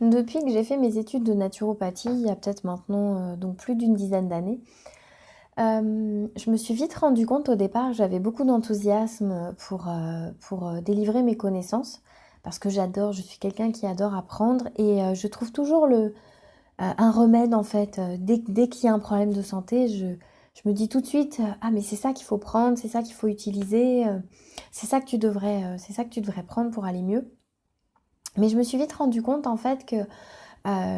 Depuis que j'ai fait mes études de naturopathie, il y a peut-être maintenant donc plus d'une dizaine d'années, je me suis vite rendu compte au départ, j'avais beaucoup d'enthousiasme pour délivrer mes connaissances, parce que j'adore, je suis quelqu'un qui adore apprendre et je trouve toujours un remède en fait. Dès qu'il y a un problème de santé, je me dis tout de suite, ah mais c'est ça qu'il faut prendre, c'est ça qu'il faut utiliser, c'est ça que tu devrais prendre pour aller mieux. Mais je me suis vite rendu compte en fait que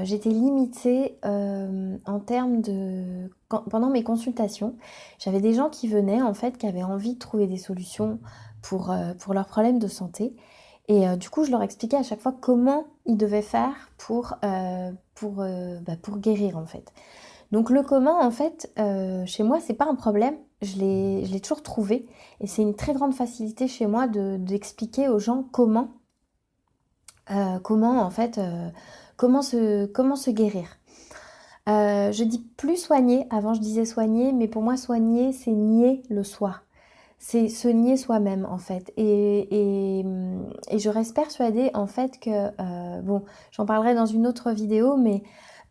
j'étais limitée en termes de... pendant mes consultations, j'avais des gens qui venaient en fait, qui avaient envie de trouver des solutions pour leurs problèmes de santé. Et du coup, je leur expliquais à chaque fois comment ils devaient faire pour guérir en fait. Donc le comment, en fait, chez moi, c'est pas un problème. Je l'ai toujours trouvé. Et c'est une très grande facilité chez moi d'expliquer aux gens comment en fait, comment se guérir. Je dis plus soigner, avant je disais soigner, mais pour moi soigner c'est nier le soi. C'est se nier soi-même en fait. Et je reste persuadée en fait que, bon, j'en parlerai dans une autre vidéo, mais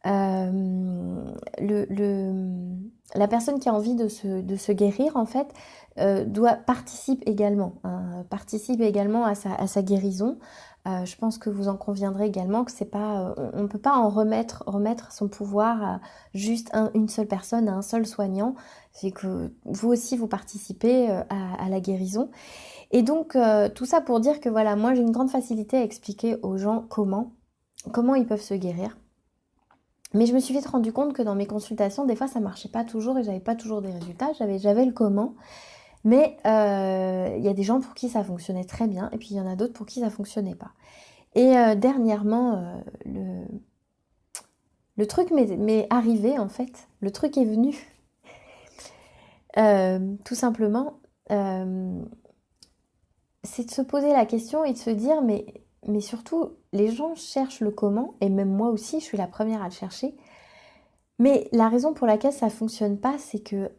la personne qui a envie de se guérir en fait participe également, hein, participe également à sa guérison. Je pense que vous en conviendrez également que c'est pas, on ne peut pas remettre son pouvoir à juste une seule personne, à un seul soignant. C'est que vous aussi vous participez à la guérison. Et donc tout ça pour dire que voilà, moi j'ai une grande facilité à expliquer aux gens comment ils peuvent se guérir. Mais je me suis vite rendu compte que dans mes consultations, des fois ça marchait pas toujours et j'avais pas toujours des résultats. J'avais le comment. Mais il y a des gens pour qui ça fonctionnait très bien et puis il y en a d'autres pour qui ça fonctionnait pas. Et dernièrement, le truc m'est arrivé en fait, le truc est venu. Tout simplement, c'est de se poser la question et de se dire, mais surtout, les gens cherchent le comment, et même moi aussi, je suis la première à le chercher. Mais la raison pour laquelle ça fonctionne pas, c'est que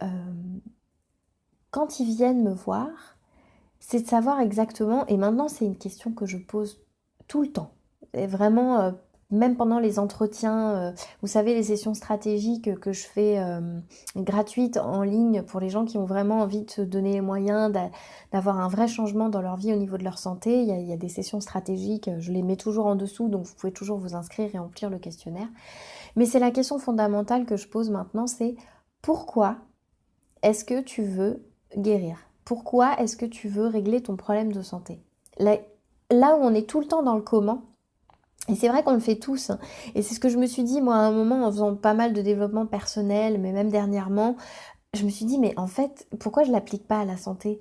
quand ils viennent me voir, c'est de savoir exactement, et maintenant c'est une question que je pose tout le temps, et vraiment, même pendant les entretiens, vous savez, les sessions stratégiques que je fais gratuites en ligne pour les gens qui ont vraiment envie de se donner les moyens d'avoir un vrai changement dans leur vie au niveau de leur santé. Il y a des sessions stratégiques, je les mets toujours en dessous, donc vous pouvez toujours vous inscrire et remplir le questionnaire. Mais c'est la question fondamentale que je pose maintenant, c'est pourquoi est-ce que tu veux guérir? Pourquoi est-ce que tu veux régler ton problème de santé? Là où on est tout le temps dans le comment, et c'est vrai qu'on le fait tous, hein, et c'est ce que je me suis dit moi à un moment en faisant pas mal de développement personnel, mais même dernièrement, je me suis dit mais en fait, pourquoi je l'applique pas à la santé?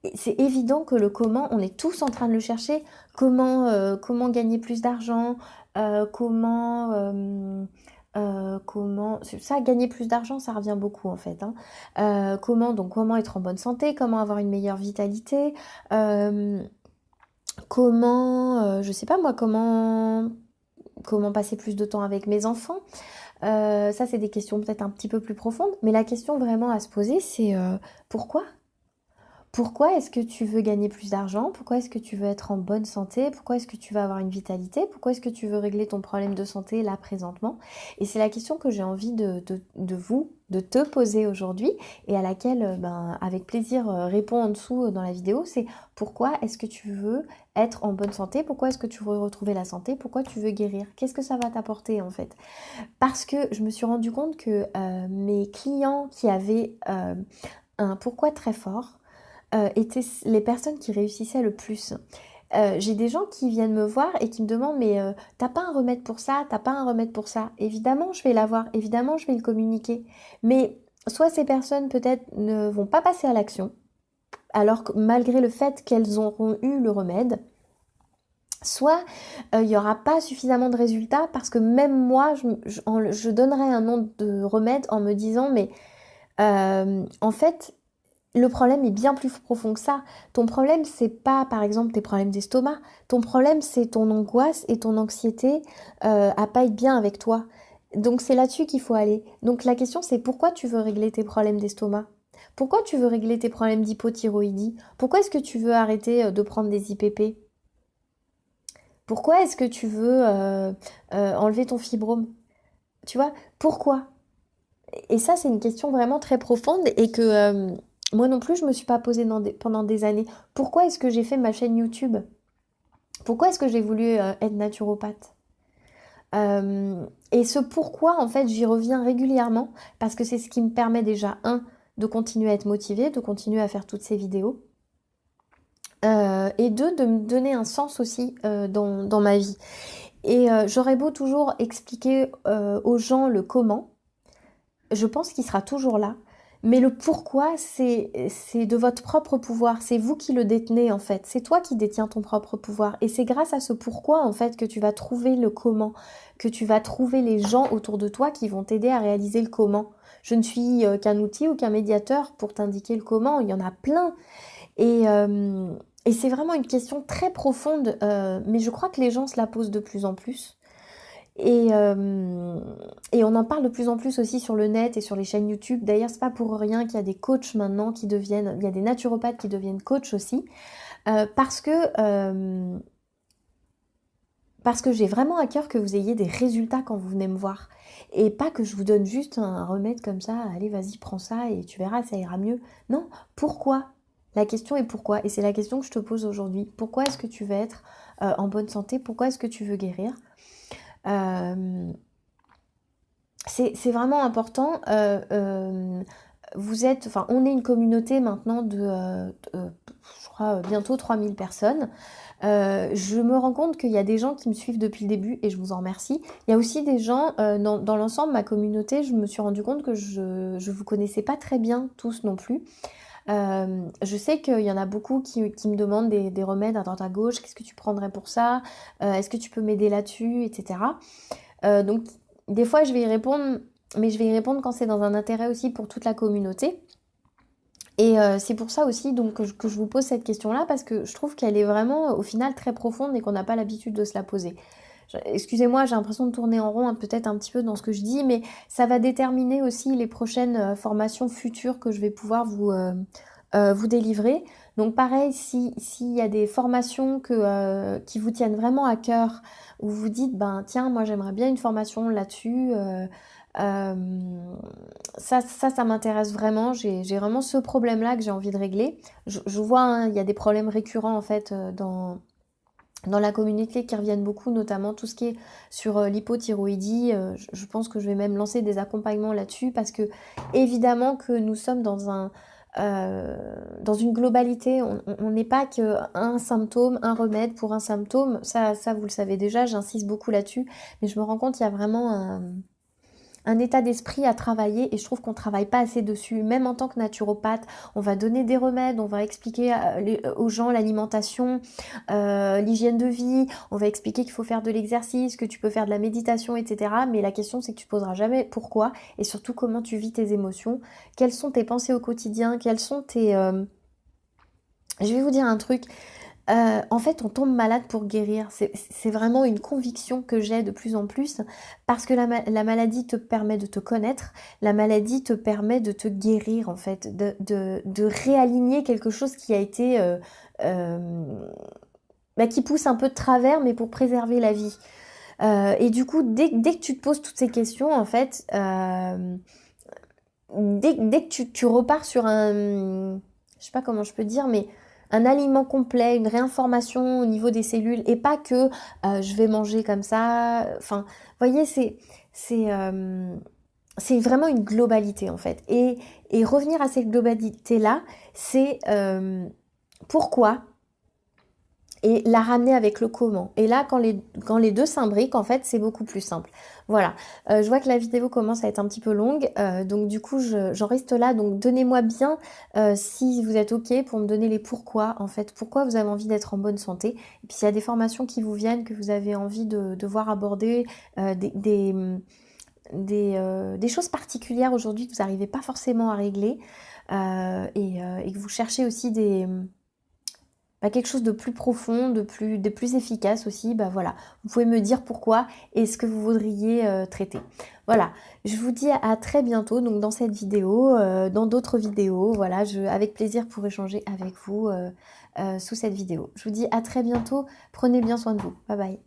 Et c'est évident que le comment, on est tous en train de le chercher. Comment gagner plus d'argent, comment ça gagner plus d'argent ça revient beaucoup en fait, hein. Comment être en bonne santé, comment avoir une meilleure vitalité, je sais pas moi, comment passer plus de temps avec mes enfants. Ça c'est des questions peut-être un petit peu plus profondes, mais la question vraiment à se poser c'est pourquoi pourquoi est-ce que tu veux gagner plus d'argent? Pourquoi est-ce que tu veux être en bonne santé? Pourquoi est-ce que tu veux avoir une vitalité? Pourquoi est-ce que tu veux régler ton problème de santé là présentement? Et c'est la question que j'ai envie de te poser aujourd'hui et à laquelle, avec plaisir, réponds en dessous dans la vidéo. C'est pourquoi est-ce que tu veux être en bonne santé? Pourquoi est-ce que tu veux retrouver la santé? Pourquoi tu veux guérir? Qu'est-ce que ça va t'apporter en fait? Parce que je me suis rendu compte que mes clients qui avaient un pourquoi très fort, étaient les personnes qui réussissaient le plus. J'ai des gens qui viennent me voir et qui me demandent mais t'as pas un remède pour ça, t'as pas un remède pour ça. Évidemment je vais l'avoir, évidemment je vais le communiquer. Mais soit ces personnes peut-être ne vont pas passer à l'action, alors que malgré le fait qu'elles auront eu le remède, soit il n'y aura pas suffisamment de résultats parce que même moi je donnerais un nom de remède en me disant mais en fait le problème est bien plus profond que ça. Ton problème, c'est pas, par exemple, tes problèmes d'estomac. Ton problème, c'est ton angoisse et ton anxiété à pas être bien avec toi. Donc, c'est là-dessus qu'il faut aller. Donc, la question, c'est pourquoi tu veux régler tes problèmes d'estomac? Pourquoi tu veux régler tes problèmes d'hypothyroïdie? Pourquoi est-ce que tu veux arrêter de prendre des IPP? Pourquoi est-ce que tu veux enlever ton fibrome? Tu vois, pourquoi? Et ça, c'est une question vraiment très profonde et que moi non plus, je me suis pas posée pendant des années. Pourquoi est-ce que j'ai fait ma chaîne YouTube? Pourquoi est-ce que j'ai voulu être naturopathe? Et ce pourquoi, en fait, j'y reviens régulièrement parce que c'est ce qui me permet déjà, un, de continuer à être motivée, de continuer à faire toutes ces vidéos. Et deux, de me donner un sens aussi dans ma vie. Et j'aurais beau toujours expliquer aux gens le comment, je pense qu'il sera toujours là. Mais le pourquoi, c'est de votre propre pouvoir. C'est vous qui le détenez, en fait. C'est toi qui détiens ton propre pouvoir. Et c'est grâce à ce pourquoi, en fait, que tu vas trouver le comment. Que tu vas trouver les gens autour de toi qui vont t'aider à réaliser le comment. Je ne suis qu'un outil ou qu'un médiateur pour t'indiquer le comment. Il y en a plein. Et c'est vraiment une question très profonde. Mais je crois que les gens se la posent de plus en plus. Et on en parle de plus en plus aussi sur le net et sur les chaînes YouTube. D'ailleurs, c'est pas pour rien qu'il y a des coachs maintenant qui deviennent, il y a des naturopathes qui deviennent coachs aussi, parce que j'ai vraiment à cœur que vous ayez des résultats quand vous venez me voir. Et pas que je vous donne juste un remède comme ça, allez vas-y prends ça et tu verras ça ira mieux. Non, pourquoi? La question est pourquoi? Et c'est la question que je te pose aujourd'hui. Pourquoi est-ce que tu veux être en bonne santé? Pourquoi est-ce que tu veux guérir? C'est vraiment important. On est une communauté maintenant je crois, bientôt 3000 personnes. Je me rends compte qu'il y a des gens qui me suivent depuis le début et je vous en remercie. Il y a aussi des gens, dans l'ensemble, ma communauté, je me suis rendu compte que je vous connaissais pas très bien tous non plus. Je sais qu'il y en a beaucoup qui me demandent des remèdes à droite à gauche. Qu'est-ce que tu prendrais pour ça? Est-ce que tu peux m'aider là-dessus, etc. Donc, des fois, je vais y répondre, mais je vais y répondre quand c'est dans un intérêt aussi pour toute la communauté. Et c'est pour ça aussi donc, que je vous pose cette question-là, parce que je trouve qu'elle est vraiment, au final, très profonde et qu'on n'a pas l'habitude de se la poser. Excusez-moi, j'ai l'impression de tourner en rond peut-être un petit peu dans ce que je dis, mais ça va déterminer aussi les prochaines formations futures que je vais pouvoir vous délivrer. Donc pareil, s'il y a des formations qui vous tiennent vraiment à cœur, où vous dites, ben tiens, moi j'aimerais bien une formation là-dessus, ça m'intéresse vraiment. J'ai vraiment ce problème-là que j'ai envie de régler. Je vois, hein, il y a des problèmes récurrents en fait dans la communauté qui reviennent beaucoup, notamment tout ce qui est sur l'hypothyroïdie. Je pense que je vais même lancer des accompagnements là-dessus parce que évidemment que nous sommes dans une globalité. On n'est pas qu'un symptôme, un remède pour un symptôme. Ça vous le savez déjà, j'insiste beaucoup là-dessus. Mais je me rends compte qu'il y a vraiment un état d'esprit à travailler et je trouve qu'on travaille pas assez dessus. Même en tant que naturopathe, on va donner des remèdes, on va expliquer aux gens l'alimentation, l'hygiène de vie, on va expliquer qu'il faut faire de l'exercice, que tu peux faire de la méditation, etc. Mais la question c'est que tu te poseras jamais pourquoi et surtout comment tu vis tes émotions, quelles sont tes pensées au quotidien, quelles sont tes... Je vais vous dire un truc, en fait, on tombe malade pour guérir. C'est vraiment une conviction que j'ai de plus en plus parce que la maladie te permet de te connaître, la maladie te permet de te guérir en fait, de réaligner quelque chose qui a été... qui pousse un peu de travers mais pour préserver la vie. Et du coup, dès que tu te poses toutes ces questions, en fait, dès que tu repars sur un... Je sais pas comment je peux dire, mais un aliment complet, une réinformation au niveau des cellules et pas que je vais manger comme ça. Enfin, vous voyez, c'est vraiment une globalité en fait. Et revenir à cette globalité-là, c'est pourquoi et la ramener avec le comment. Et là, quand les deux s'imbriquent, en fait, c'est beaucoup plus simple. Voilà. Je vois que la vidéo commence à être un petit peu longue, donc du coup, j'en reste là. Donc, donnez-moi bien si vous êtes OK pour me donner les pourquoi, en fait. Pourquoi vous avez envie d'être en bonne santé. Et puis, s'il y a des formations qui vous viennent, que vous avez envie de voir aborder, des choses particulières aujourd'hui que vous n'arrivez pas forcément à régler, et que vous cherchez aussi quelque chose de plus profond, de plus efficace aussi, bah voilà. Vous pouvez me dire pourquoi et ce que vous voudriez traiter. Voilà, je vous dis à très bientôt donc dans cette vidéo, dans d'autres vidéos, voilà, avec plaisir pour échanger avec vous sous cette vidéo. Je vous dis à très bientôt, prenez bien soin de vous, bye bye.